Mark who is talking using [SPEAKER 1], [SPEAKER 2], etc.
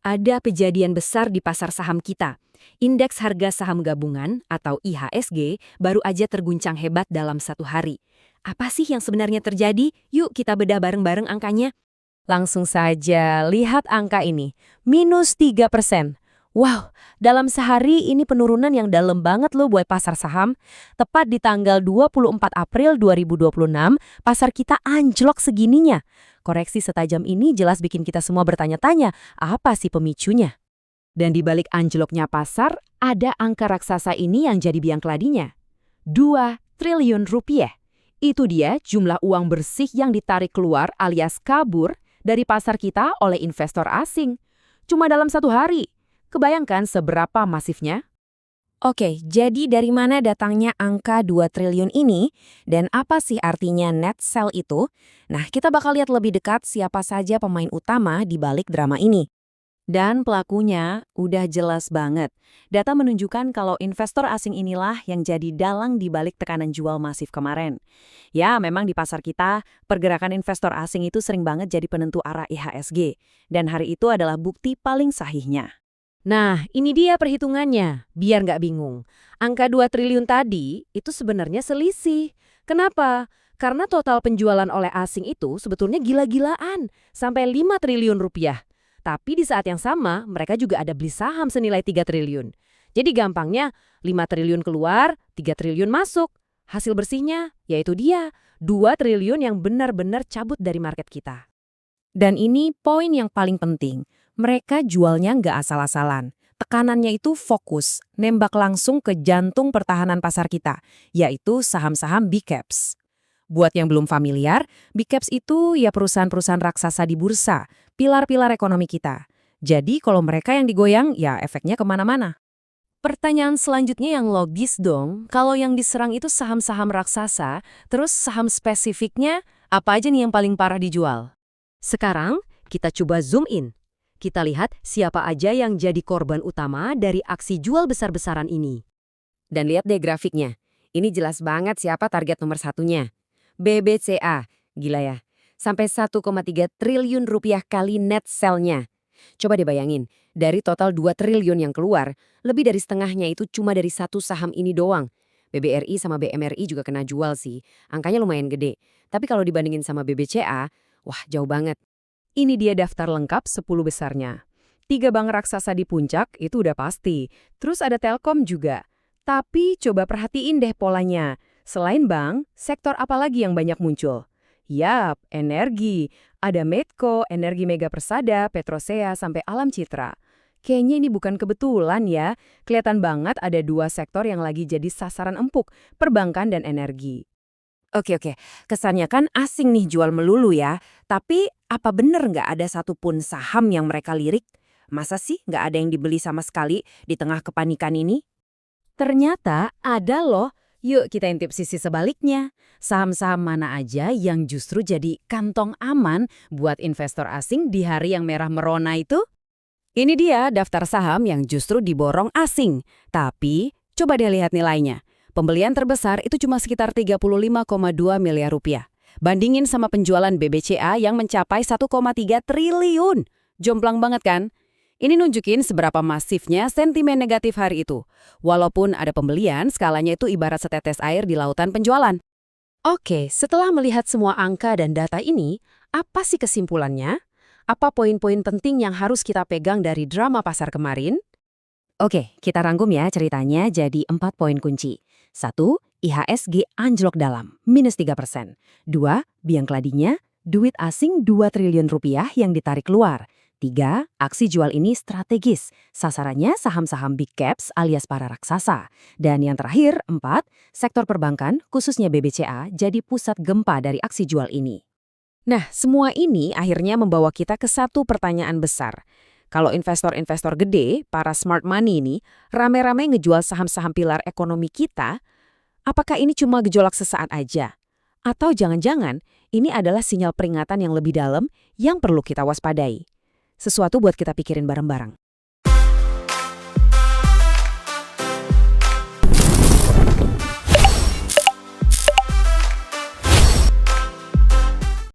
[SPEAKER 1] Ada kejadian besar di pasar saham kita. Indeks harga saham gabungan atau IHSG baru aja terguncang hebat dalam satu hari. Apa sih yang sebenarnya terjadi? Yuk kita bedah bareng-bareng angkanya.
[SPEAKER 2] Langsung saja, lihat angka ini, minus 3%. Wow, dalam sehari ini penurunan yang dalam banget loh buat pasar saham. Tepat di tanggal 24 April 2026, pasar kita anjlok segininya. Koreksi setajam ini jelas bikin kita semua bertanya-tanya, apa sih pemicunya?
[SPEAKER 1] Dan di balik anjloknya pasar, ada angka raksasa ini yang jadi biang keladinya. 2 triliun rupiah. Itu dia jumlah uang bersih yang ditarik keluar alias kabur dari pasar kita oleh investor asing. Cuma dalam satu hari. Kebayangkan seberapa masifnya?
[SPEAKER 2] Oke, jadi dari mana datangnya angka 2 triliun ini dan apa sih artinya net sell itu? Nah, kita bakal lihat lebih dekat siapa saja pemain utama di balik drama ini.
[SPEAKER 1] Dan pelakunya udah jelas banget. Data menunjukkan kalau investor asing inilah yang jadi dalang di balik tekanan jual masif kemarin. Ya, memang di pasar kita, pergerakan investor asing itu sering banget jadi penentu arah IHSG. Dan hari itu adalah bukti paling sahihnya.
[SPEAKER 2] Nah, ini dia perhitungannya, biar nggak bingung. Angka 2 triliun tadi itu sebenarnya selisih. Kenapa? Karena total penjualan oleh asing itu sebetulnya gila-gilaan, sampai 5 triliun rupiah. Tapi di saat yang sama, mereka juga ada beli saham senilai 3 triliun. Jadi gampangnya, 5 triliun keluar, 3 triliun masuk. Hasil bersihnya, yaitu dia, 2 triliun yang benar-benar cabut dari market kita. Dan ini poin yang paling penting. Mereka jualnya nggak asal-asalan. Tekanannya itu fokus, nembak langsung ke jantung pertahanan pasar kita, yaitu saham-saham big caps. Buat yang belum familiar, big caps itu ya perusahaan-perusahaan raksasa di bursa, pilar-pilar ekonomi kita. Jadi kalau mereka yang digoyang, ya efeknya kemana-mana. Pertanyaan selanjutnya yang logis dong, kalau yang diserang itu saham-saham raksasa, terus saham spesifiknya, apa aja nih yang paling parah dijual?
[SPEAKER 1] Sekarang, kita coba zoom in. Kita lihat siapa aja yang jadi korban utama dari aksi jual besar-besaran ini.
[SPEAKER 2] Dan lihat deh grafiknya. Ini jelas banget siapa target nomor satunya. BBCA, gila ya. Sampai 1,3 triliun rupiah kali net sell-nya. Coba deh bayangin, dari total 2 triliun yang keluar, lebih dari setengahnya itu cuma dari satu saham ini doang. BBRI sama BMRI juga kena jual sih, angkanya lumayan gede. Tapi kalau dibandingin sama BBCA, wah jauh banget. Ini dia daftar lengkap 10 besarnya. 3 bank raksasa di puncak itu udah pasti. Terus ada Telkom juga. Tapi coba perhatiin deh polanya. Selain bank, sektor apa lagi yang banyak muncul? Yap, energi. Ada Medco, Energi Mega Persada, Petrosea, sampai Alam Citra. Kayaknya ini bukan kebetulan ya. Kelihatan banget ada 2 sektor yang lagi jadi sasaran empuk, perbankan dan energi. Oke, kesannya kan asing nih jual melulu ya. Tapi apa bener nggak ada satupun saham yang mereka lirik? Masa sih nggak ada yang dibeli sama sekali di tengah kepanikan ini? Ternyata ada loh. Yuk kita intip sisi sebaliknya. Saham-saham mana aja yang justru jadi kantong aman buat investor asing di hari yang merah merona itu? Ini dia daftar saham yang justru diborong asing. Tapi coba deh lihat nilainya. Pembelian terbesar itu cuma sekitar 35,2 miliar rupiah. Bandingin sama penjualan BBCA yang mencapai 1,3 triliun. Jomplang banget kan? Ini nunjukin seberapa masifnya sentimen negatif hari itu. Walaupun ada pembelian, skalanya itu ibarat setetes air di lautan penjualan. Oke, setelah melihat semua angka dan data ini, apa sih kesimpulannya? Apa poin-poin penting yang harus kita pegang dari drama pasar kemarin? Oke, kita rangkum ya ceritanya jadi 4 poin kunci. 1. IHSG anjlok dalam, minus 3%. 2. Biang keladinya, duit asing 2 triliun rupiah yang ditarik keluar. 3. Aksi jual ini strategis, sasarannya saham-saham big caps alias para raksasa. Dan yang terakhir, 4. Sektor perbankan, khususnya BBCA, jadi pusat gempa dari aksi jual ini. Nah, semua ini akhirnya membawa kita ke satu pertanyaan besar. Kalau investor-investor gede, para smart money ini, rame-rame ngejual saham-saham pilar ekonomi kita, apakah ini cuma gejolak sesaat aja? Atau jangan-jangan ini adalah sinyal peringatan yang lebih dalam yang perlu kita waspadai? Sesuatu buat kita pikirin bareng-bareng.